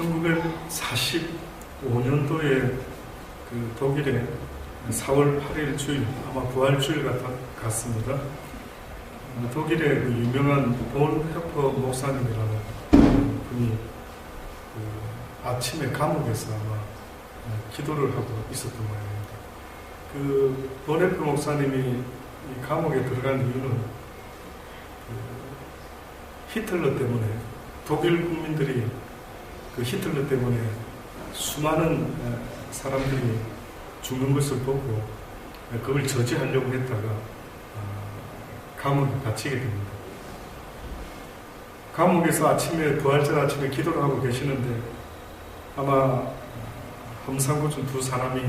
1945년도에 그 독일의 4월 8일 주일, 아마 부활주일 같습니다. 독일의 그 유명한 본헤퍼 목사님이라는 분이 그 아침에 감옥에서 아마 기도를 하고 있었던 모양입니다. 그 본헤퍼 목사님이 이 감옥에 들어간 이유는 그 히틀러 때문에, 독일 국민들이 그 히틀러 때문에 수많은 사람들이 죽는 것을 보고 그걸 저지하려고 했다가 감옥에 갇히게 됩니다. 감옥에서 아침에, 부활절 아침에 기도를 하고 계시는데 아마 함상구준 두 사람이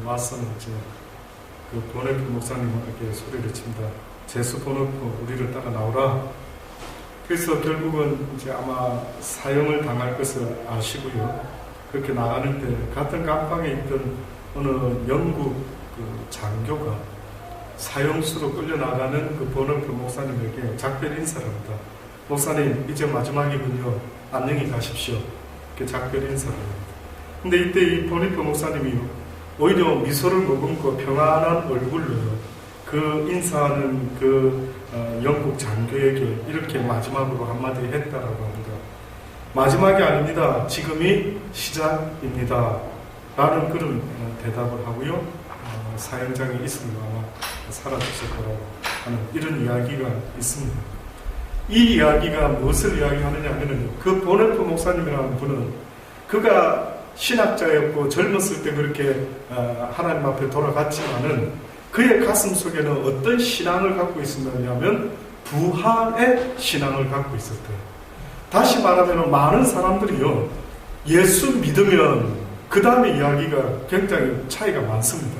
와서 이제 그 본헤퍼 목사님에게 소리를 칩니다. 제수 본헤퍼, 우리를 따라 나오라. 그래서 결국은 이제 아마 사형을 당할 것을 아시고요. 그렇게 나가는데 같은 감방에 있던 어느 영국 그 장교가 사형수로 끌려나가는 그 본헤퍼 목사님에게 작별 인사를 합니다. 목사님, 이제 마지막이군요. 안녕히 가십시오. 이렇게 작별 인사를 합니다. 근데 이때 이 본헤퍼 목사님이 오히려 미소를 머금고 평안한 얼굴로 그 인사하는 그 영국 장교에게 이렇게 마지막으로 한마디 했다라고 합니다. 마지막이 아닙니다. 지금이 시작입니다. 라는 그런 대답을 하고요. 사형장에 있으면 아마 사라졌을 거라고 하는 이런 이야기가 있습니다. 이 이야기가 무엇을 이야기하느냐 하면은 그 본헤퍼 목사님이라는 분은 그가 신학자였고 젊었을 때 그렇게 하나님 앞에 돌아갔지만은 그의 가슴 속에는 어떤 신앙을 갖고 있었느냐면 부활의 신앙을 갖고 있었대요. 다시 말하면 많은 사람들이요, 예수 믿으면 그 다음에 이야기가 굉장히 차이가 많습니다.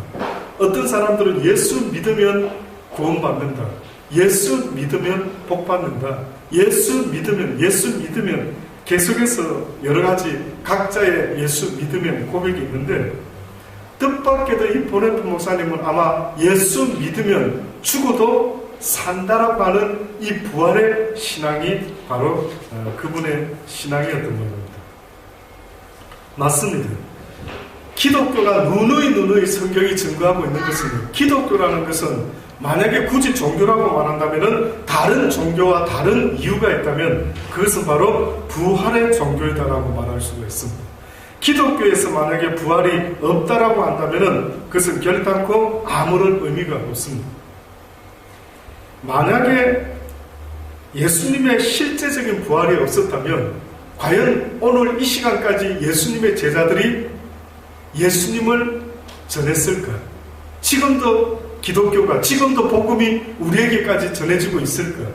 어떤 사람들은 예수 믿으면 구원받는다, 예수 믿으면 복받는다, 예수 믿으면 계속해서 여러 가지 각자의 예수 믿으면 고백이 있는데, 뜻밖에도 이 본헤퍼 목사님은 아마 예수 믿으면 죽어도 산다라고 하는 이 부활의 신앙이 바로 그분의 신앙이었던 겁니다. 맞습니다. 기독교가 누누이 성경이 증거하고 있는 것은, 기독교라는 것은 만약에 굳이 종교라고 말한다면 다른 종교와 다른 이유가 있다면 그것은 바로 부활의 종교이다라고 말할 수가 있습니다. 기독교에서 만약에 부활이 없다라고 한다면 그것은 결단코 아무런 의미가 없습니다. 만약에 예수님의 실제적인 부활이 없었다면 과연 오늘 이 시간까지 예수님의 제자들이 예수님을 전했을까? 지금도 기독교가, 지금도 복음이 우리에게까지 전해지고 있을까?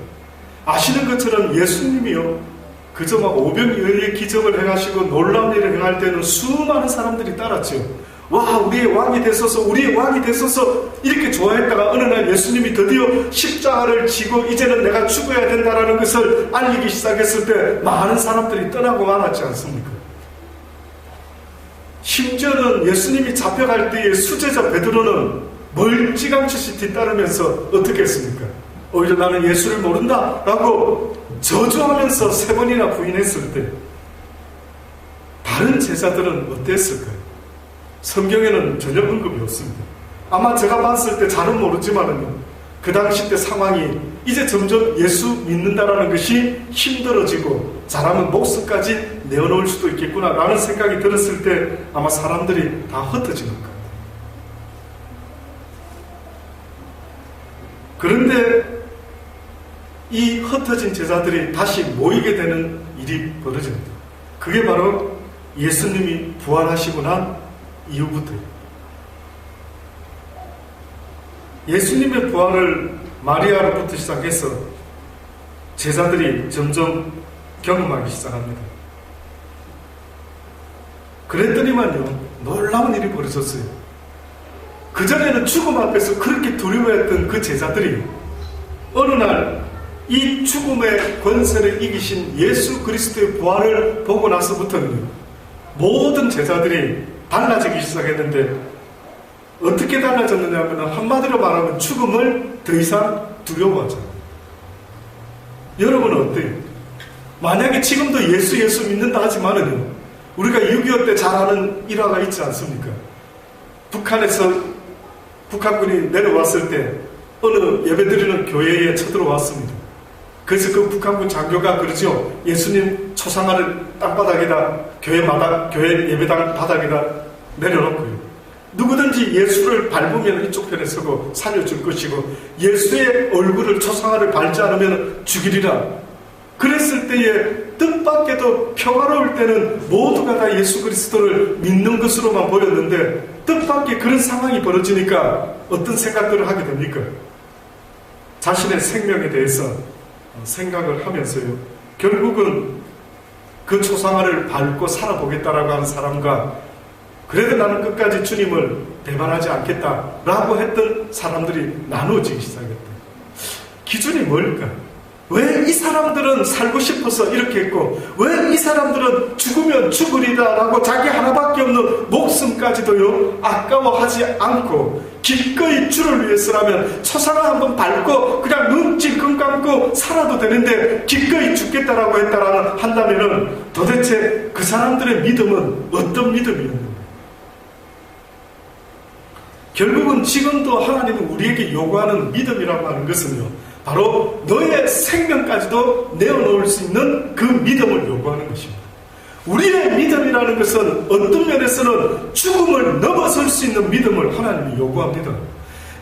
아시는 것처럼 예수님이요, 그저 막 오병이어의 기적을 행하시고 놀라운 일을 행할 때는 수많은 사람들이 따랐죠. 와, 우리의 왕이 되소서, 우리의 왕이 되소서, 이렇게 좋아했다가 어느 날 예수님이 드디어 십자가를 지고 이제는 내가 죽어야 된다라는 것을 알리기 시작했을 때 많은 사람들이 떠나고 말았지 않습니까? 심지어는 예수님이 잡혀갈 때의 수제자 베드로는 멀찌감치 뒤따르면서 어떻게 했습니까? 오히려 나는 예수를 모른다 라고 저주하면서 3번이나 부인했을 때 다른 제자들은 어땠을까요? 성경에는 전혀 언급이 없습니다. 아마 제가 봤을 때 잘은 모르지만은 그 당시 때 상황이 이제 점점 예수 믿는다라는 것이 힘들어지고 잘하면 목숨까지 내어놓을 수도 있겠구나 라는 생각이 들었을 때 아마 사람들이 다 흩어지는 것 같아요. 그런데 이 흩어진 제자들이 다시 모이게 되는 일이 벌어집니다. 그게 바로 예수님이 부활하시고 난 이후부터예요. 예수님의 부활을 마리아로부터 시작해서 제자들이 점점 경험하기 시작합니다. 그랬더니만요, 놀라운 일이 벌어졌어요. 그전에는 죽음 앞에서 그렇게 두려워했던 그 제자들이 어느 날 이 죽음의 권세를 이기신 예수 그리스도의 부활을 보고 나서부터는 모든 제자들이 달라지기 시작했는데, 어떻게 달라졌느냐 하면 한마디로 말하면 죽음을 더 이상 두려워하잖아요. 여러분은 어때요? 만약에 지금도 예수 믿는다 하지만은요, 우리가 6.25 때 잘 아는 일화가 있지 않습니까? 북한에서 북한군이 내려왔을 때 어느 예배드리는 교회에 쳐들어왔습니다. 그래서 그 북한군 장교가 그러죠. 예수님 초상화를 땅바닥에다 교회 예배당 바닥에다 내려놓고요. 누구든지 예수를 밟으면 이쪽 편에 서고 살려줄 것이고 예수의 얼굴을 초상화를 밟지 않으면 죽이리라. 그랬을 때에 뜻밖에도 평화로울 때는 모두가 다 예수 그리스도를 믿는 것으로만 보였는데 뜻밖의 그런 상황이 벌어지니까 어떤 생각들을 하게 됩니까? 자신의 생명에 대해서 생각을 하면서요. 결국은 그 초상화를 밟고 살아보겠다라고 하는 사람과 그래도 나는 끝까지 주님을 배반하지 않겠다라고 했던 사람들이 나누어지기 시작했다. 기준이 뭘까? 왜 이 사람들은 살고 싶어서 이렇게 했고 왜 이 사람들은 죽으면 죽으리다라고 자기 하나밖에 없는 목숨까지도요 아까워하지 않고 기꺼이 주를 위해서라면 초상화 한번 밟고 그냥 눈 찔끔 감고 살아도 되는데 기꺼이 죽겠다라고 한다면은 도대체 그 사람들의 믿음은 어떤 믿음이었는가? 결국은 지금도 하나님은 우리에게 요구하는 믿음이라고 하는 것은요 바로 너의 생명까지도 내어놓을 수 있는 그 믿음을 요구하는 것입니다. 우리의 믿음이라는 것은 어떤 면에서는 죽음을 넘어설 수 있는 믿음을 하나님이 요구합니다.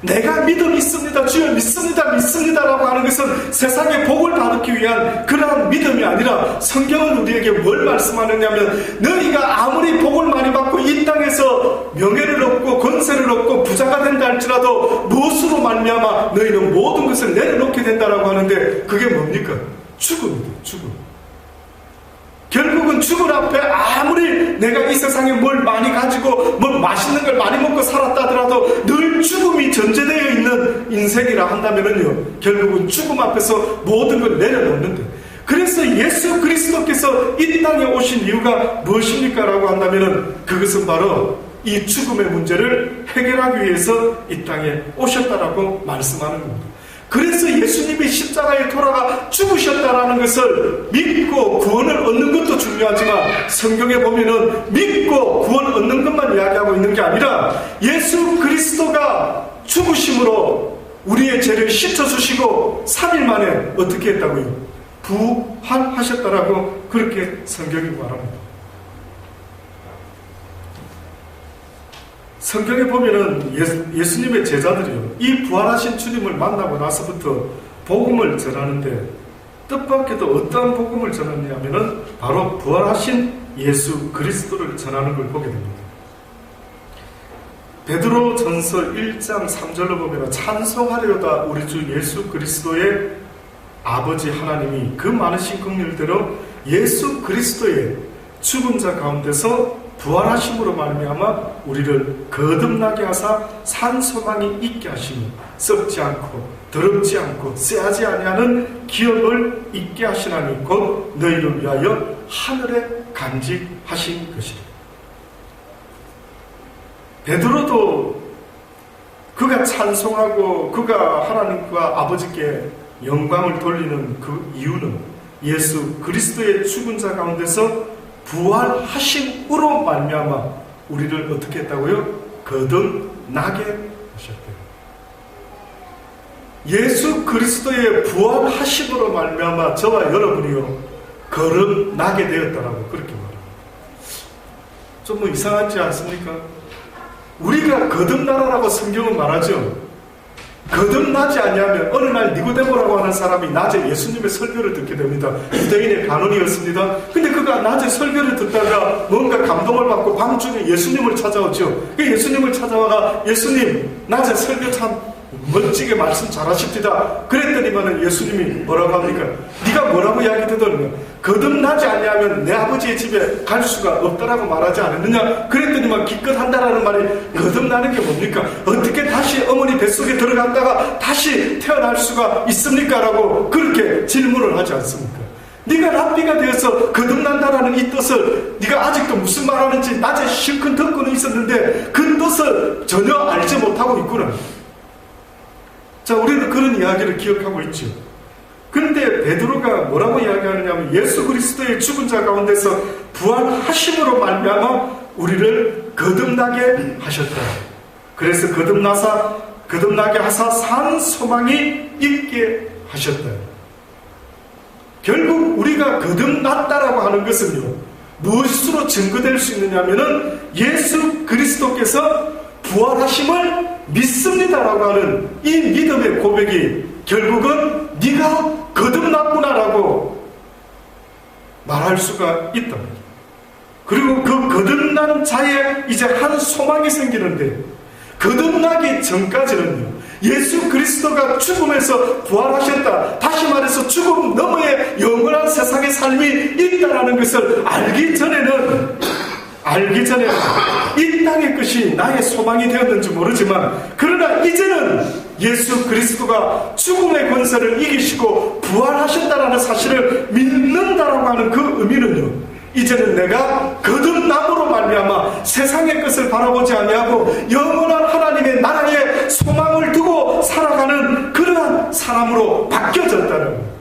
내가 믿음 있습니다. 주여 믿습니다라고 하는 것은 세상에 복을 받기 위한 그러한 믿음이 아니라 성경은 우리에게 뭘 말씀하느냐면 너희가 아무리 복을 많이 받고 이 땅에서 명예를 얻고 권세를 얻고 부자가 된다 할지라도 무엇으로 말미암아 너희는 모든 것을 내려놓게 된다라고 하는데 그게 뭡니까? 죽음입니다. 죽음. 결국은 죽음 앞에 아무리 내가 이 세상에 뭘 많이 가지고 뭘 맛있는 걸 많이 먹고 살았다 하더라도 늘 죽음이 전제되어 있는 인생이라 한다면은요 결국은 죽음 앞에서 모든 걸 내려놓는데 그래서 예수 그리스도께서 이 땅에 오신 이유가 무엇입니까? 라고 한다면은 그것은 바로 이 죽음의 문제를 해결하기 위해서 이 땅에 오셨다라고 말씀하는 겁니다. 그래서 예수님이 십자가에 돌아가 죽으셨다라는 것을 믿고 구원을 얻는 것도 중요하지만 성경에 보면은 믿고 구원 얻는 것만 이야기하고 있는 게 아니라 예수 그리스도가 죽으심으로 우리의 죄를 씻어주시고 3일 만에 어떻게 했다고요? 부활하셨다라고 그렇게 성경이 말합니다. 성경에 보면은 예수님의 제자들이요. 이 부활하신 주님을 만나고 나서부터 복음을 전하는데 뜻밖에도 어떠한 복음을 전하냐면은 바로 부활하신 예수 그리스도를 전하는 걸 보게 됩니다. 베드로 전서 1장 3절로 보면 찬송하려다 우리 주 예수 그리스도의 아버지 하나님이 그 많으신 긍휼대로 예수 그리스도의 죽은 자 가운데서 부활하심으로 말미암아 우리를 거듭나게 하사 산 소망이 있게 하시며 썩지 않고 더럽지 않고 쎄하지 아니하는 기업을 있게 하시나니 곧 너희를 위하여 하늘에 간직하신 것이라. 베드로도 그가 찬송하고 그가 하나님과 아버지께 영광을 돌리는 그 이유는 예수 그리스도의 죽은 자 가운데서 부활하심으로 말미암아 우리를 어떻게 했다고요? 거듭나게 하셨대요. 예수 그리스도의 부활하심으로 말미암아 저와 여러분이요 거듭나게 되었다라고 그렇게 말합니다. 좀 뭐 이상하지 않습니까? 우리가 거듭나라라고 성경은 말하죠. 거듭나지 아니하면 어느 날 니고데모라고 하는 사람이 낮에 예수님의 설교를 듣게 됩니다. 유대인의 간원이었습니다. 근데 그가 낮에 설교를 듣다가 뭔가 감동을 받고 밤중에 예수님을 찾아오죠. 그 예수님을 찾아와가 예수님 낮에 설교 참 멋지게 말씀 잘하십니다. 그랬더니만은 예수님이 뭐라고 합니까? 네가 뭐라고 이야기되더니 거듭나지 아니하면 내 아버지의 집에 갈 수가 없다라고 말하지 않았느냐? 그랬더니만 기껏 한다라는 말이 거듭나는 게 뭡니까? 어떻게 다시 어머니 뱃속에 들어갔다가 다시 태어날 수가 있습니까? 라고 그렇게 질문을 하지 않습니까? 네가 랍비가 되어서 거듭난다라는 이 뜻을 네가 아직도 무슨 말하는지 낮에 실컷 듣고는 있었는데 그 뜻을 전혀 알지 못하고 있구나. 자, 우리는 그런 이야기를 기억하고 있죠. 근데 베드로가 뭐라고 이야기하느냐면 예수 그리스도의 죽은 자 가운데서 부활하심으로 말미암아 우리를 거듭나게 하셨다. 그래서 거듭나게 하사 산 소망이 있게 하셨다. 결국 우리가 거듭났다라고 하는 것은요, 무엇으로 증거될 수 있느냐면은 예수 그리스도께서 부활하심을 믿습니다라고 하는 이 믿음의 고백이 결국은 네가 거듭났구나라고 말할 수가 있다. 그리고 그 거듭난 자에 이제 한 소망이 생기는데, 거듭나기 전까지는요, 예수 그리스도가 죽음에서 부활하셨다, 다시 말해서 죽음 너머에 영원한 세상의 삶이 있다라는 것을 알기 전에는 이 땅의 것이 나의 소망이 되었는지 모르지만, 그러나 이제는 예수 그리스도가 죽음의 권세를 이기시고 부활하셨다라는 사실을 믿는다라고 하는 그 의미는요, 이제는 내가 거듭남으로 말미암아 세상의 것을 바라보지 아니하고 영원한 하나님의 나라에 소망을 두고 살아가는 그러한 사람으로 바뀌어졌다는 거예요.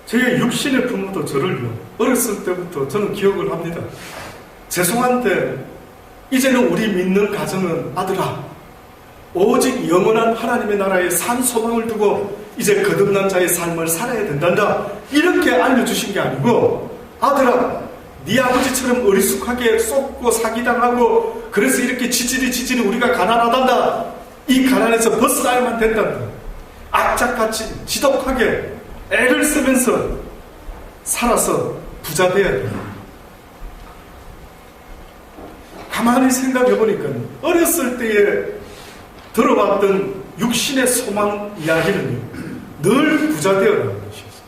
저의 육신의 부모도 저를요, 어렸을 때부터 저는 기억을 합니다. 죄송한데 이제는 우리 믿는 가정은 아들아, 오직 영원한 하나님의 나라에 산 소망을 두고 이제 거듭난 자의 삶을 살아야 된단다, 이렇게 알려주신 게 아니고, 아들아, 네 아버지처럼 어리숙하게 쏟고 사기당하고 그래서 이렇게 지질이 우리가 가난하단다, 이 가난에서 벗어나야만 된단다, 악착같이 지독하게 애를 쓰면서 살아서 부자 돼야 돼. 가만히 생각해보니까 어렸을 때에 들어봤던 육신의 소망 이야기는요, 늘 부자 되어라는 것이었어요.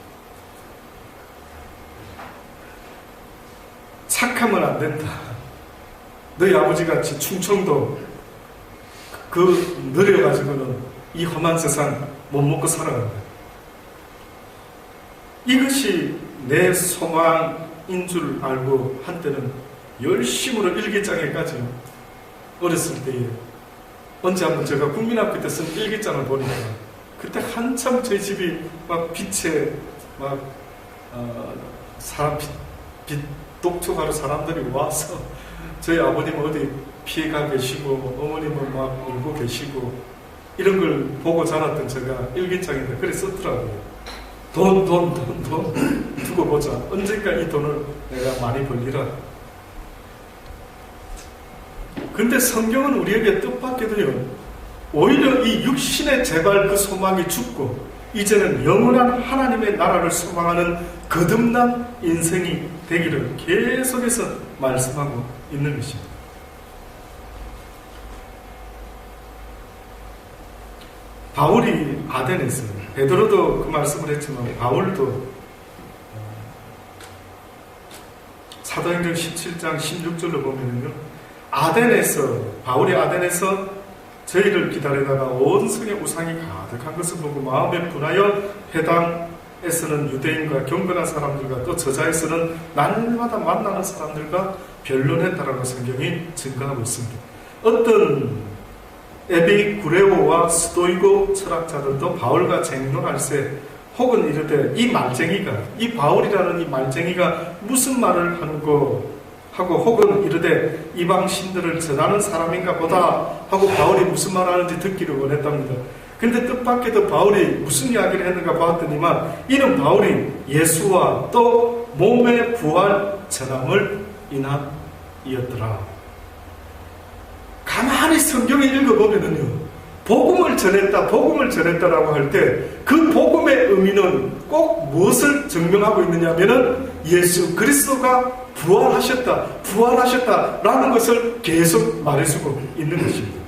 착하면 안 된다, 너희 아버지같이 충청도 느려가지고는 이 험한 세상 못 먹고 살아간다. 이것이 내 소망인 줄 알고 한때는 열심으로 일기장에까지 어렸을 때에, 언제 한번 제가 국민학교 때 쓴 일기장을 보니까 그때 한참 저희 집이 막 빛에 막 빛 독촉하러 사람들이 와서 저희 아버님은 어디 피해가 계시고 어머님은 막 울고 계시고 이런 걸 보고 자랐던 제가 일기장에다 글을 썼더라고요. 돈 두고 보자, 언젠가 이 돈을 내가 많이 벌리라. 근데 성경은 우리에게 뜻밖에도요, 오히려 이 육신의 재발 그 소망이 죽고 이제는 영원한 하나님의 나라를 소망하는 거듭난 인생이 되기를 계속해서 말씀하고 있는 것입니다. 바울이 아덴에서, 베드로도 그 말씀을 했지만 바울도 사도행전 17장 16절로 보면은요, 바울이 아덴에서 저희를 기다리다가 온 성에 우상이 가득한 것을 보고 마음에 분하여 회당에서는 유대인과 경건한 사람들과 또 저자에서는 날마다 만나는 사람들과 변론했다라고 성경이 증거하고 있습니다. 어떤 에피쿠레오와 스토이고 철학자들도 바울과 쟁론할세, 혹은 이르되 이 바울이라는 이 말쟁이가 무슨 말을 하는고 하고, 혹은 이르되 이방 신들을 전하는 사람인가 보다 하고 바울이 무슨 말 하는지 듣기를 원했답니다. 근데 뜻밖에도 바울이 무슨 이야기를 했는가 봤더니만, 이는 바울이 예수와 또 몸의 부활 전함을 인함이었더라. 가만히 성경을 읽어보면은요, 복음을 전했다라고 할 때 그 복음의 의미는 꼭 무엇을 증명하고 있느냐면은 예수 그리스도가 부활하셨다라는 것을 계속 말해주고 있는 것입니다.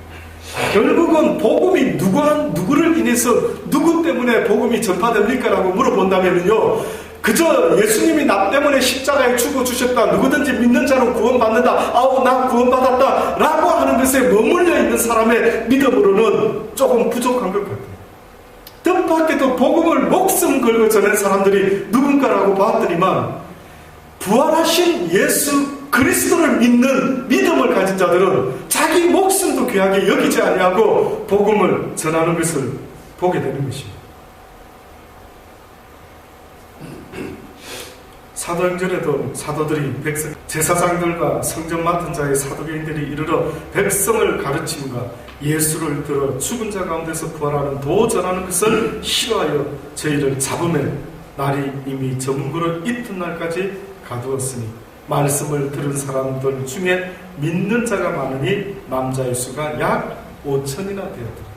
결국은 복음이 누구를 인해서 누구 때문에 복음이 전파됩니까라고 물어본다면요, 그저 예수님이 나 때문에 십자가에 죽어주셨다, 누구든지 믿는 자로 구원받는다, 나 구원받았다 라고 하는 것에 머물러 있는 사람의 믿음으로는 조금 부족한 것 같아요. 뜻밖에도 복음을 목숨 걸고 전한 사람들이 누군가라고 봤더니만, 부활하신 예수 그리스도를 믿는 믿음을 가진 자들은 자기 목숨도 귀하게 여기지 아니하고 복음을 전하는 것을 보게 되는 것입니다. 사도행전에도 사도들이 제사장들과 성전 맡은 자의 사도개인들이 이르러 백성을 가르침과 예수를 들어 죽은 자 가운데서 부활하는 도 전하는 것을 싫어하여 저희를 잡음에 날이 이미 저문으로 이튿날까지 가두었으니 말씀을 들은 사람들 중에 믿는 자가 많으니 남자의 수가 약 5천이나 되었더라.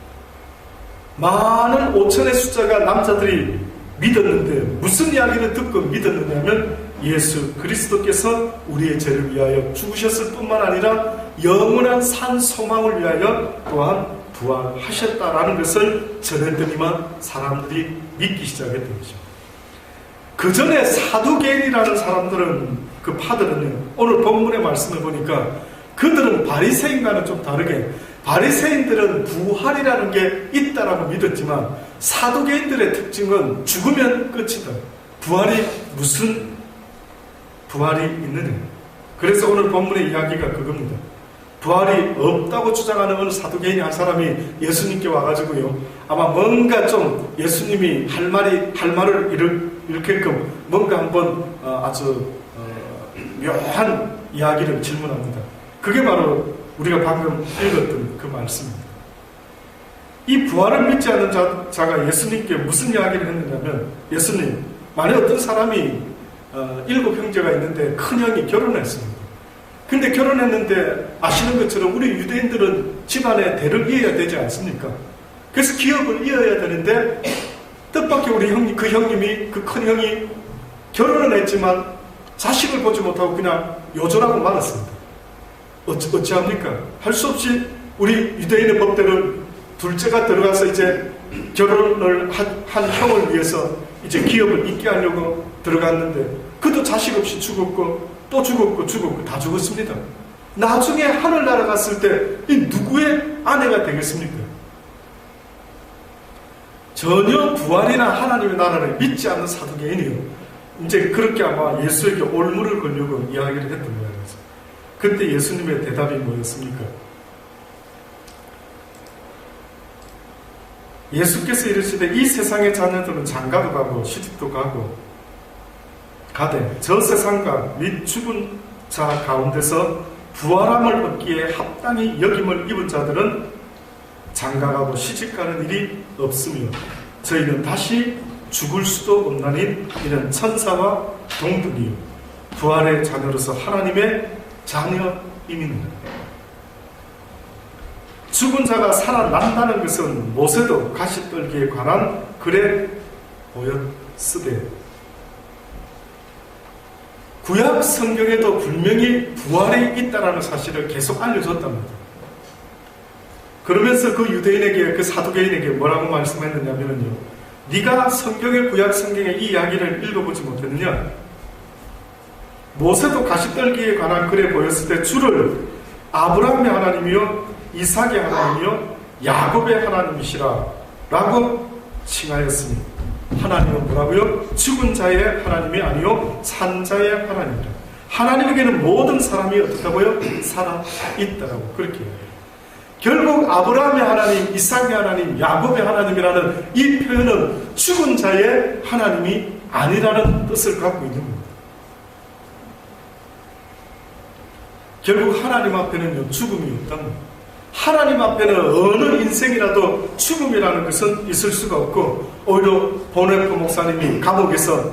많은 5천의 숫자가 남자들이 믿었는데 무슨 이야기를 듣고 믿었느냐면 예수 그리스도께서 우리의 죄를 위하여 죽으셨을 뿐만 아니라 영원한 산 소망을 위하여 또한 부활하셨다라는 것을 전했더니만 사람들이 믿기 시작했던 것입니다. 그 전에 사두개인이라는 사람들은, 그 파들은요, 오늘 본문의 말씀을 보니까 그들은 바리새인과는 좀 다르게 바리새인들은 부활이라는 게 있다라고 믿었지만 사두개인들의 특징은 죽으면 끝이다. 부활이 무슨 부활이 있느냐. 그래서 오늘 본문의 이야기가 그겁니다. 부활이 없다고 주장하는 어느 사두개인이 한 사람이 예수님께 와가지고요, 아마 뭔가 좀 예수님이 할 말을 이렇게끔 뭔가 한번 아주 묘한 이야기를 질문합니다. 그게 바로 우리가 방금 읽었던 그 말씀입니다. 이 부활을 믿지 않는 자가 예수님께 무슨 이야기를 했느냐면, 예수님, 만약 어떤 사람이 7 형제가 있는데 큰 형이 결혼했습니다. 근데 결혼했는데 아시는 것처럼 우리 유대인들은 집안에 대를 이어야 되지 않습니까? 그래서 기업을 이어야 되는데 뜻밖의 우리 형님, 그 형님이, 그 큰 형이 결혼은 했지만 자식을 보지 못하고 그냥 요절하고 말았습니다. 어찌합니까? 할 수 없이 우리 유대인의 법대로 둘째가 들어가서 이제 결혼을 한 형을 위해서 이제 기업을 잇게 하려고 들어갔는데 그도 자식 없이 죽었고 또 죽었고 다 죽었습니다. 나중에 하늘 날아갔을 때 이 누구의 아내가 되겠습니까? 전혀 부활이나 하나님의 나라를 믿지 않는 사두개인이요, 이제 그렇게 아마 예수에게 올무를 걸려고 이야기를 했던 거예요. 그때 예수님의 대답이 뭐였습니까? 예수께서 이르시되 이 세상의 자녀들은 장가도 가고 시집도 가되 저 세상과 및 죽은 자 가운데서 부활함을 얻기에 합당히 여김을 입은 자들은 장가가고 시집가는 일이 없으며 저희는 다시 죽을 수도 없나니 이는 천사와 동등이요 부활의 자녀로서 하나님의 자녀임이니라. 죽은 자가 살아난다는 것은 모세도 가시떨기에 관한 글에 보였으되 구약 성경에도 분명히 부활이 있다라는 사실을 계속 알려줬답니다. 그러면서 그 유대인에게, 그 사두개인에게 뭐라고 말씀했느냐면요, 네가 성경의, 구약 성경의 이 이야기를 읽어보지 못했느냐? 모세도 가시떨기에 관한 글에 보였을 때 주를 아브라함의 하나님이요 이삭의 하나님이요 야곱의 하나님이시라 라고 칭하였으니 하나님은 뭐라고요? 죽은 자의 하나님이 아니요 산 자의 하나님이라. 하나님에게는 모든 사람이 어떻다고요? 살아있다라고 그렇게 해요. 결국 아브라함의 하나님, 이삭의 하나님, 야곱의 하나님이라는 이 표현은 죽은 자의 하나님이 아니라는 뜻을 갖고 있는 겁니다. 결국 하나님 앞에는 죽음이 없답니다. 하나님 앞에는 어느 인생이라도 죽음이라는 것은 있을 수가 없고, 오히려 보네포 목사님이 감옥에서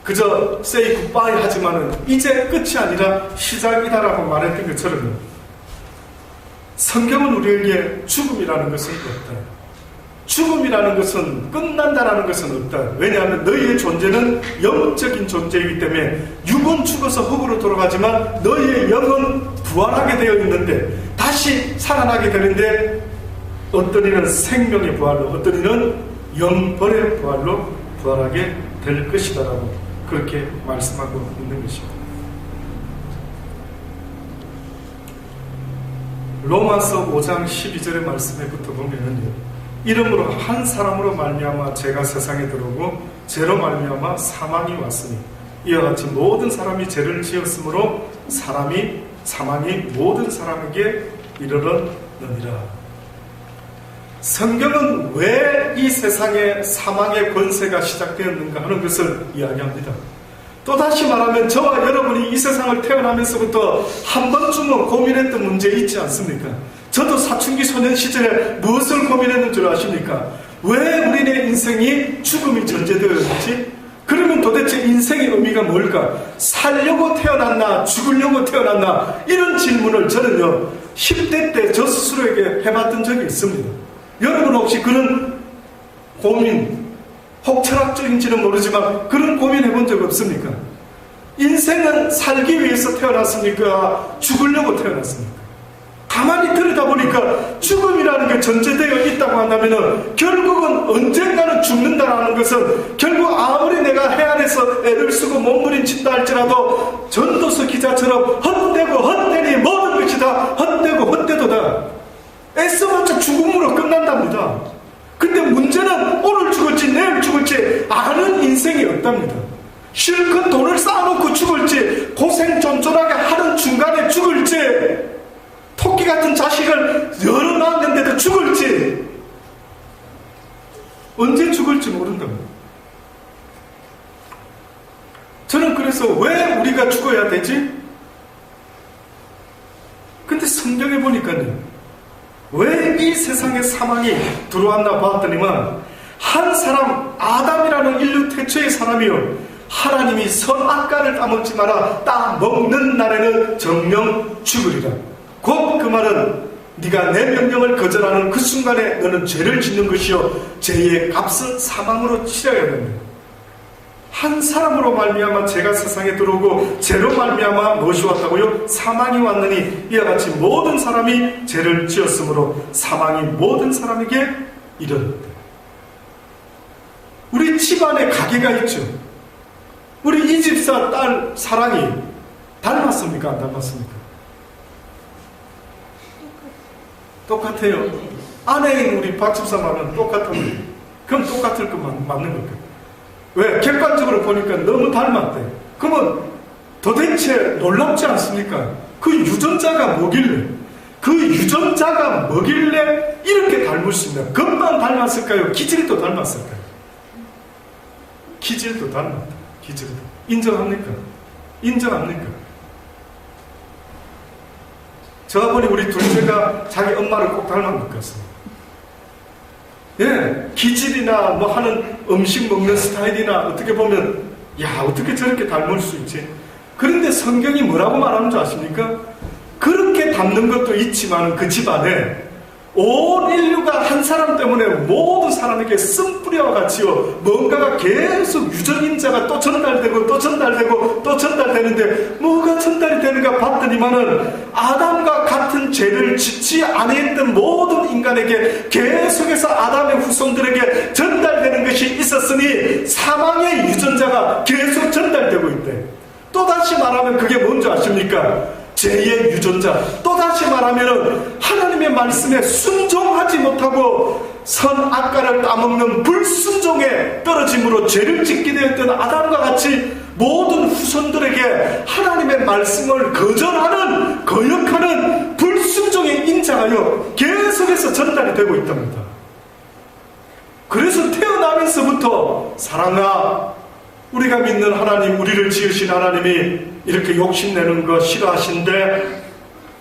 그저 say goodbye 하지만은 이제 끝이 아니라 시작이다라고 말했던 것처럼 성경은 우리에게 죽음이라는 것은 없다. 죽음이라는 것은 끝난다라는 것은 없다. 왜냐하면 너희의 존재는 영적인 존재이기 때문에 육은 죽어서 흙으로 돌아가지만 너희의 영은 부활하게 되어 있는데 다시 살아나게 되는데 어떤 이는 생명의 부활로, 어떤 이는 영벌의 부활로 부활하게 될 것이다라고 그렇게 말씀하고 있는 것입니다. 로마서 5장 12절의 말씀에부터 보면은요, 이름으로 한 사람으로 말미암아 죄가 세상에 들어오고 죄로 말미암아 사망이 왔으니 이와 같이 모든 사람이 죄를 지었으므로 사망이 모든 사람에게 이르렀느니라. 성경은 왜 이 세상에 사망의 권세가 시작되었는가 하는 것을 이야기합니다. 또다시 말하면 저와 여러분이 이 세상을 태어나면서부터 한 번쯤은 고민했던 문제 있지 않습니까? 저도 사춘기 소년 시절에 무엇을 고민했는 줄 아십니까? 왜 우리의 인생이 죽음이 전제되어 있지? 그러면 도대체 인생의 의미가 뭘까? 살려고 태어났나 죽으려고 태어났나? 이런 질문을 저는요 10대 때 저 스스로에게 해봤던 적이 있습니다. 여러분 혹시 그런 고민, 혹 철학적인지는 모르지만 그런 고민 해본 적 없습니까? 인생은 살기 위해서 태어났습니까? 죽으려고 태어났습니까? 가만히 들여다보니까 죽음이라는 게 전제되어 있다고 한다면 결국은 언젠가는 죽는다라는 것은 결국 아무리 내가 해안에서 애를 쓰고 몸부림친다 할지라도 전도서 기자처럼 헛되고 헛되니 모든 것이 다 헛되고 헛되도다. 애써봤자 죽음으로 끝난답니다. 근데 문제는 오늘 죽을지 내일 죽을지 아는 인생이 없답니다. 실컷 돈을 쌓아놓고 죽을지 고생 쫀쫀하게 하는 중간에 죽을지 토끼 같은 자식을 여러 낳았는데도 죽을지 언제 죽을지 모른답니다. 저는 그래서 왜 우리가 죽어야 되지? 근데 성경에 보니까요 왜 이 세상에 사망이 들어왔나 봤더니만 한 사람 아담이라는 인류 태초의 사람이요 하나님이 선악과를 따먹지 마라 따먹는 날에는 정령 죽으리라. 곧 그 말은 네가 내 명령을 거절하는 그 순간에 너는 죄를 짓는 것이요 죄의 값은 사망으로 치러야 됩니다. 한 사람으로 말미암아 죄가 세상에 들어오고 죄로 말미암아 무엇이 왔다고요? 사망이 왔느니 이와 같이 모든 사람이 죄를 지었으므로 사망이 모든 사람에게 이르렀다. 우리 집안에 가게가 있죠. 우리 이 집사 딸 사랑이 닮았습니까? 안 닮았습니까? 똑같아요. 아내인 우리 박 집사만은 똑같은 그럼 똑같을 거 맞는 걸까요? 왜? 객관적으로 보니까 너무 닮았대. 그러면 도대체 놀랍지 않습니까? 그 유전자가 뭐길래? 그 유전자가 뭐길래 이렇게 닮을 수 있나? 겉만 닮았을까요? 기질도 닮았을까요? 기질도 닮았다. 기질도. 인정합니까? 인정합니까? 저와 보니 우리 둘째가 자기 엄마를 꼭 닮은 것 같습니다. 예, 기질이나 뭐 하는 음식 먹는 스타일이나 어떻게 보면 야 어떻게 저렇게 닮을 수 있지? 그런데 성경이 뭐라고 말하는 줄 아십니까? 그렇게 닮는 것도 있지만 그 집안에 온 인류가 한 사람 때문에 모든 사람에게 쓴뿌리와 같이요 뭔가가 계속 유전인자가 또 전달되고 또 전달되고 또 전달되는데 뭐가 전달이 되는가 봤더니만은 아담과 같은 죄를 짓지 아니했던 모든 인간에게 계속해서 아담의 후손들에게 전달되는 것이 있었으니 사망의 유전자가 계속 전달되고 있대. 또다시 말하면 그게 뭔지 아십니까? 죄의 유전자. 또다시 말하면 하나님의 말씀에 순종하지 못하고 선악과를 따먹는 불순종에 떨어짐으로 죄를 짓게 되었던 아담과 같이 모든 후손들에게 하나님의 말씀을 거절하는 거역하는 불순종의 인자가요 계속해서 전달이 되고 있답니다. 그래서 태어나면서부터 사랑아 우리가 믿는 하나님, 우리를 지으신 하나님이 이렇게 욕심내는 거 싫어하신대.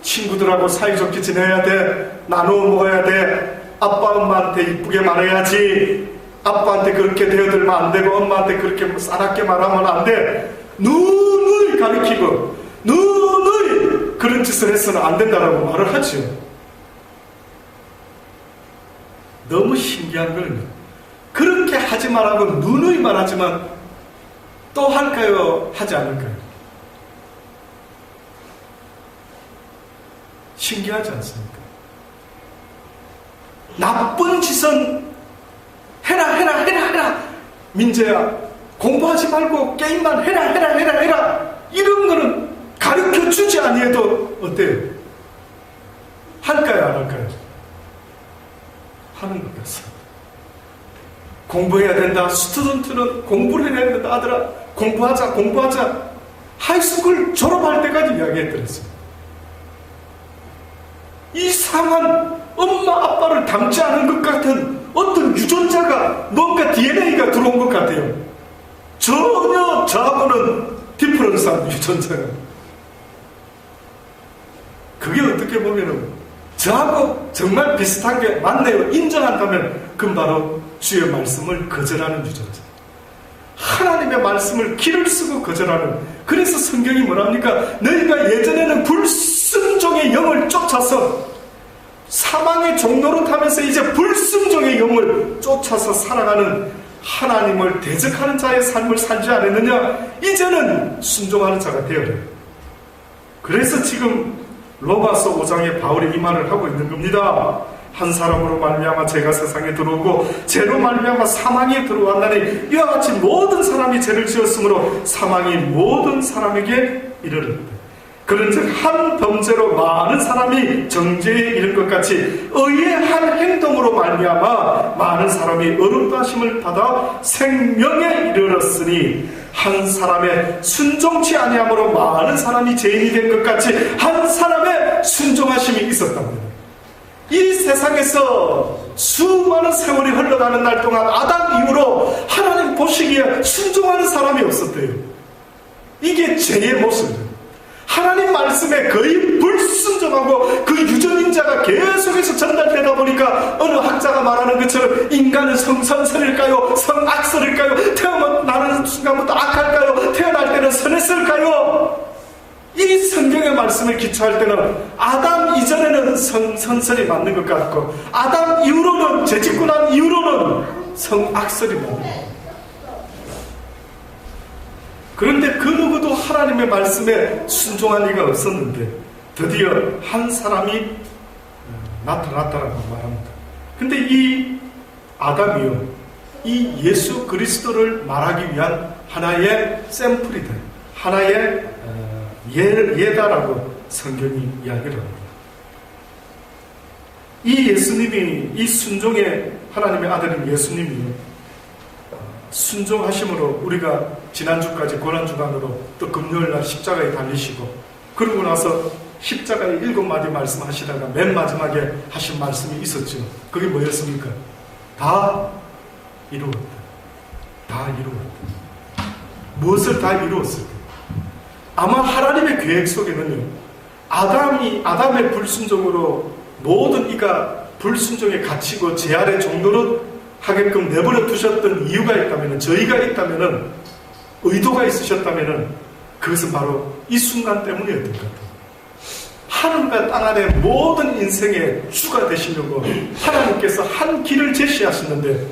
친구들하고 사이좋게 지내야 돼. 나누어 먹어야 돼. 아빠 엄마한테 이쁘게 말해야지. 아빠한테 그렇게 대어들면 안 되고 엄마한테 그렇게 싸납게 말하면 안 돼. 누누이 가르치고 누누이 그런 짓을 해서는 안 된다라고 말을 하죠. 너무 신기한 거는 그렇게 하지 말라고 누누이 말하지만 또 할까요? 하지 않을까요? 신기하지 않습니까? 나쁜 짓은 해라 민재야 공부하지 말고 게임만 해라 이런 거는 가르쳐주지 아니해도 어때요? 할까요? 안 할까요? 하는 것 같습니다. 공부해야 된다. 스튜던트는 공부를 해야 된다. 아들아 공부하자. 하이스쿨 졸업할 때까지 이야기했더랬어요. 이상한 엄마 아빠를 닮지 않은 것 같은 어떤 유전자가, 뭔가 DNA가 들어온 것 같아요. 전혀 저하고는 디퍼런스한 유전자가. 그게 어떻게 보면은 저하고 정말 비슷한 게 맞네요 인정한다면 그건 바로 주의 말씀을 거절하는 유전자. 하나님의 말씀을 기를 쓰고 거절하는. 그래서 성경이 뭐랍니까? 너희가 예전에는 불순종의 영을 쫓아서 사망의 종로로 타면서 이제 불순종의 영을 쫓아서 살아가는, 하나님을 대적하는 자의 삶을 살지 않았느냐? 이제는 순종하는 자가 되어요. 그래서 지금 로마서 5장에 바울이 이 말을 하고 있는 겁니다. 한 사람으로 말미암아 죄가 세상에 들어오고 죄로 말미암아 사망에 들어왔나니 이와 같이 모든 사람이 죄를 지었으므로 사망이 모든 사람에게 이르렀다. 그런즉 한 범죄로 많은 사람이 정죄에 이른 것 같이 의의 한 행동으로 말미암아 많은 사람이 의롭다 하심을 받아 생명에 이르렀으니 한 사람의 순종치 아니함으로 많은 사람이 죄인이 된 것 같이 한 사람의 순종하심이 있었답니다. 이 세상에서 수많은 세월이 흘러가는 날 동안 아담 이후로 하나님 보시기에 순종하는 사람이 없었대요. 이게 죄의 모습이에요. 하나님 말씀에 거의 불순종하고 그 유전인자가 계속해서 전달되다 보니까 어느 학자가 말하는 것처럼 인간은 성선설일까요? 성악설일까요? 태어나는 순간부터 악할까요? 태어날 때는 선했을까요? 이 성경의 말씀을 기초할 때는 아담 이전에는 성선설이 맞는 것 같고 아담 이후로는, 죄짓고 난 이후로는 성악설이 맞는 것 같고, 그런데 그 누구도 하나님의 말씀에 순종할 리가 없었는데 드디어 한 사람이 나타났다라고 말합니다. 근데 이 아담이요, 이 예수 그리스도를 말하기 위한 하나의 샘플이다, 하나의 예다라고 성경이 이야기를 합니다. 이 예수님이, 이 순종의 하나님의 아들인 예수님이 순종하심으로 우리가 지난주까지 고난주간으로 또 금요일날 십자가에 달리시고 그러고 나서 십자가에 7마디 말씀하시다가 맨 마지막에 하신 말씀이 있었죠. 그게 뭐였습니까? 다 이루었다. 다 이루었다. 무엇을 다 이루었을까? 아마 하나님의 계획 속에는요, 아담의 불순종으로 모든 이가 불순종에 갇히고 제 아래 종로로 하게끔 내버려 두셨던 이유가 있다면, 저희가 있다면, 의도가 있으셨다면 그것은 바로 이 순간 때문이었던 것 같아요. 하늘과 땅 안에 모든 인생의 주가 되시려고 하나님께서 한 길을 제시하셨는데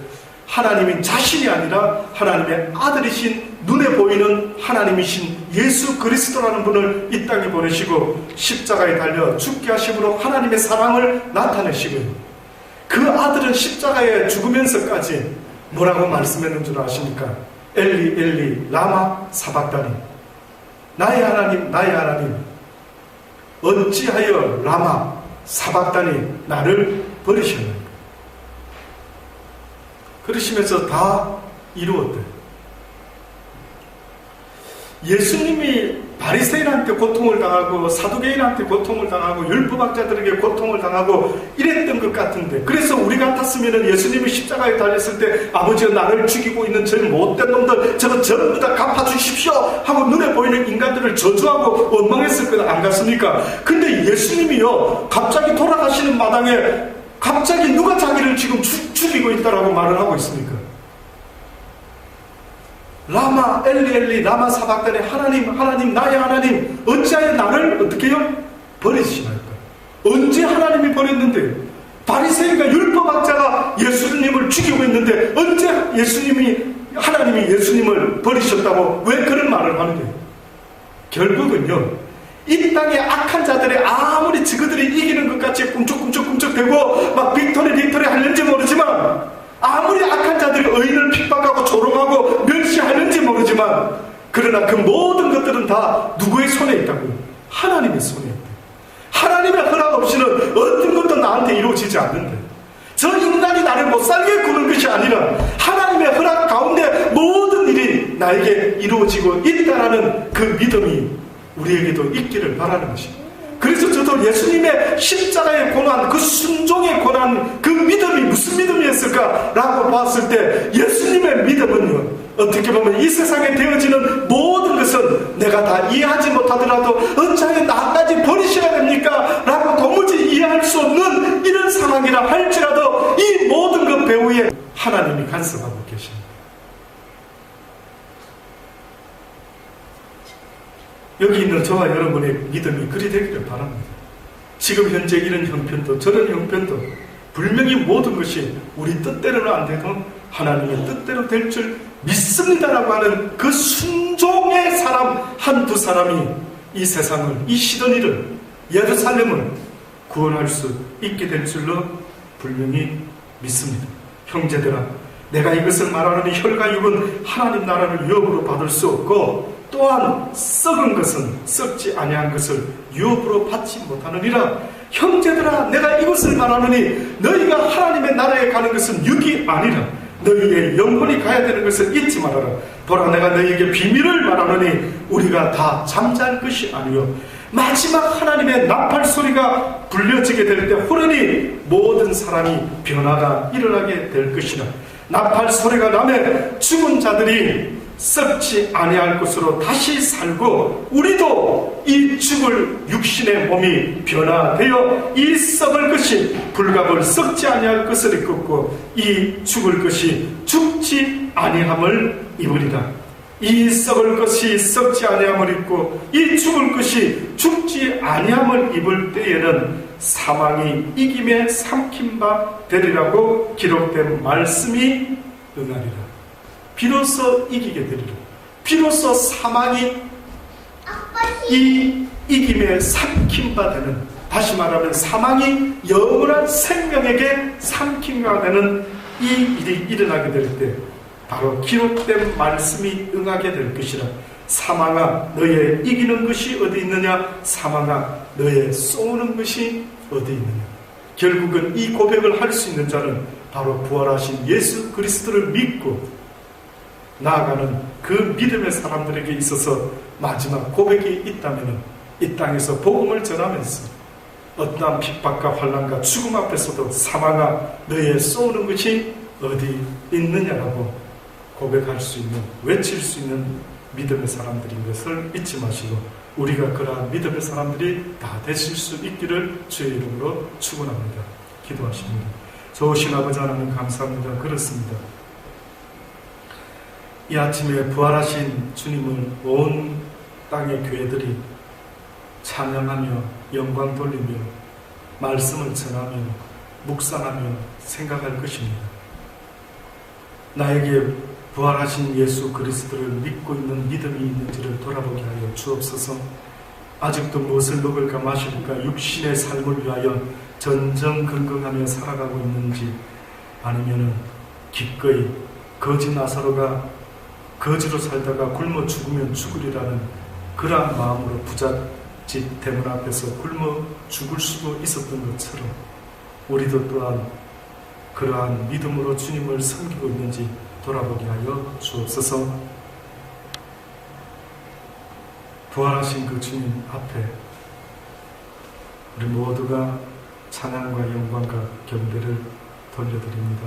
하나님인 자신이 아니라 하나님의 아들이신, 눈에 보이는 하나님이신 예수 그리스도라는 분을 이 땅에 보내시고 십자가에 달려 죽게 하심으로 하나님의 사랑을 나타내시고요, 그 아들은 십자가에 죽으면서까지 뭐라고 말씀했는 줄 아십니까? 엘리 엘리 라마 사박다니, 나의 하나님 나의 하나님 어찌하여 라마 사박다니 나를 버리셨는가. 그러시면서 다 이루었대. 예수님이 바리새인한테 고통을 당하고 사두개인한테 고통을 당하고 율법학자들에게 고통을 당하고 이랬던 것 같은데, 그래서 우리 같았으면 예수님이 십자가에 달렸을 때 아버지가 나를 죽이고 있는 저 못된 놈들 저거 전부 다 갚아주십시오 하고 눈에 보이는 인간들을 저주하고 원망했을 거는 안 같습니까? 근데 예수님이요, 갑자기 돌아가시는 마당에 갑자기 누가 자기를 지금 죽이고 있다라고 말을 하고 있습니까? 라마 엘리 엘리 라마 사박다니, 하나님 하나님 나의 하나님 어찌하여 나를 어떻게 해요? 버리시나이까. 언제 하나님이 버렸는데? 바리새인과 율법학자가 예수님을 죽이고 있는데 언제 하나님이 예수님을 버리셨다고 왜 그런 말을 하는데? 결국은요, 이 땅의 악한 자들이 아무리 저그들이 이기는 것 같이 꿈쩍꿈쩍대고 막 빅토리 하는지 모르지만, 아무리 악한 자들이 의인을 핍박하고 조롱하고 멸시하는지 모르지만, 그러나 그 모든 것들은 다 누구의 손에 있다고요? 하나님의 손에 있다. 하나님의 허락 없이는 어떤 것도 나한테 이루어지지 않는데, 저 인간이 나를 못살게 구는 것이 아니라 하나님의 허락 가운데 모든 일이 나에게 이루어지고 있다라는 그 믿음이 우리에게도 있기를 바라는 것입니다. 그래서 저도 그들도 예수님의 십자가의 고난, 그 순종의 고난, 그 믿음이 무슨 믿음이었을까? 라고 봤을 때 예수님의 믿음은요, 어떻게 보면 이 세상에 되어지는 모든 것은 내가 다 이해하지 못하더라도 어찌하여 나까지 버리셔야 됩니까? 라고 도무지 이해할 수 없는 이런 상황이라 할지라도 이 모든 것 배후에 하나님이 간섭하고 계십니다. 여기 있는 저와 여러분의 믿음이 그리 되기를 바랍니다. 지금 현재 이런 형편도 저런 형편도 분명히 모든 것이 우리 뜻대로는 안 돼도 하나님의 뜻대로 될 줄 믿습니다라고 하는 그 순종의 사람 한두 사람이 이 세상을, 이 시드니를, 예루살렘을 구원할 수 있게 될 줄로 분명히 믿습니다. 형제들아, 내가 이것을 말하노니 혈과 육은 하나님 나라를 유업으로 받을 수 없고 또한 썩은 것은 썩지 아니한 것을 유업으로 받지 못하느니라. 형제들아, 내가 이것을 말하노니 너희가 하나님의 나라에 가는 것은 육이 아니라 너희의 영혼이 가야 되는 것을 잊지 말아라. 보라, 내가 너희에게 비밀을 말하노니 우리가 다 잠잘 것이 아니요 마지막 하나님의 나팔 소리가 불려지게 될 때 호련히 모든 사람이 변화가 일어나게 될 것이라. 나팔 소리가 나면 죽은 자들이 썩지 아니할 것으로 다시 살고 우리도 이 죽을 육신의 몸이 변화되어 이 썩을 것이 불갑을 썩지 아니할 것을 입고 이 죽을 것이 죽지 아니함을 입으리라. 이 썩을 것이 썩지 아니함을 입고 이 죽을 것이 죽지 아니함을 입을 때에는 사망이 이김에 삼킨 바 되리라고 기록된 말씀이 응하리라. 비로소 이기게 되리라. 비로소 사망이 이 이김에 삼킨 바 되는, 다시 말하면 사망이 영원한 생명에게 삼킨 바 되는 이 일이 일어나게 될 때 바로 기록된 말씀이 응하게 될 것이라. 사망아, 너의 이기는 것이 어디 있느냐? 사망아, 너의 쏘는 것이 어디 있느냐? 결국은 이 고백을 할 수 있는 자는 바로 부활하신 예수 그리스도를 믿고 나아가는 그 믿음의 사람들에게 있어서 마지막 고백이 있다면 이 땅에서 복음을 전하면서 어떠한 핍박과 환난과 죽음 앞에서도 사망아, 너의 쏘는 것이 어디 있느냐라고 고백할 수 있는, 외칠 수 있는 믿음의 사람들인 것을 잊지 마시고 우리가 그러한 믿음의 사람들이 다 되실 수 있기를 주의 이름으로 축원합니다. 기도하십니다. 좋으신 아버지 하나님 감사합니다. 그렇습니다. 이 아침에 부활하신 주님을 온 땅의 교회들이 찬양하며 영광 돌리며 말씀을 전하며 묵상하며 생각할 것입니다. 나에게 부활하신 예수 그리스도를 믿고 있는 믿음이 있는지를 돌아보게 하여 주옵소서. 아직도 무엇을 먹을까 마실까 육신의 삶을 위하여 전전긍긍하며 살아가고 있는지, 아니면은 기꺼이 거지 나사로가 거지로 살다가 굶어 죽으면 죽으리라는 그러한 마음으로 부잣집 대문 앞에서 굶어 죽을 수도 있었던 것처럼 우리도 또한 그러한 믿음으로 주님을 섬기고 있는지 돌아보게 하여 주옵소서. 부활하신 그 주님 앞에 우리 모두가 찬양과 영광과 경배를 돌려드립니다.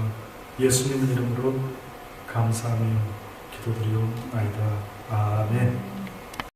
예수님 이름으로 감사하며 기도드리옵나이다. 아멘.